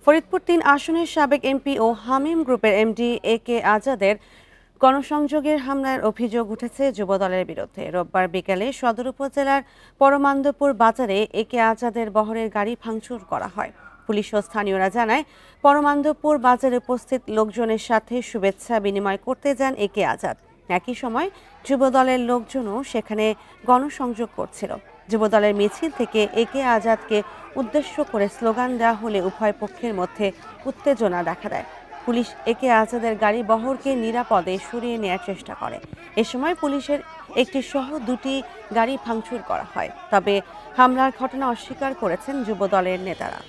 ফরিদপুর-৩ আসনের সাবেক এমপি ও হামিম গ্রুপের এমডি একে আজাদের গণসংযোগের হামলার অভিযোগ উঠেছে যুবদলের বিরুদ্ধে। রোববার বিকেলে সদর উপজেলার পরমান্দপুর বাজারে একে আজাদের বহরের গাড়ি ভাঙচুর করা হয়। পুলিশ ও স্থানীয়রা জানায়, পরমান্দপুর বাজারে উপস্থিত লোকজনের সাথে শুভেচ্ছা বিনিময় করতে যান একে আজাদ। একই সময় যুবদলের লোকজনও সেখানে গণসংযোগ করছিল। যুবদলের মিছিল থেকে একে আজাদকে উদ্দেশ্য করে স্লোগান দেওয়া হলে উভয় পক্ষের মধ্যে উত্তেজনা দেখা দেয়। পুলিশ একে আজাদের গাড়ি বহরকে নিরাপদে সরিয়ে নেওয়ার চেষ্টা করে। এ সময় পুলিশের একটি সহ দুটি গাড়ি ভাঙচুর করা হয়। তবে হামলার ঘটনা অস্বীকার করেছেন যুবদলের নেতারা।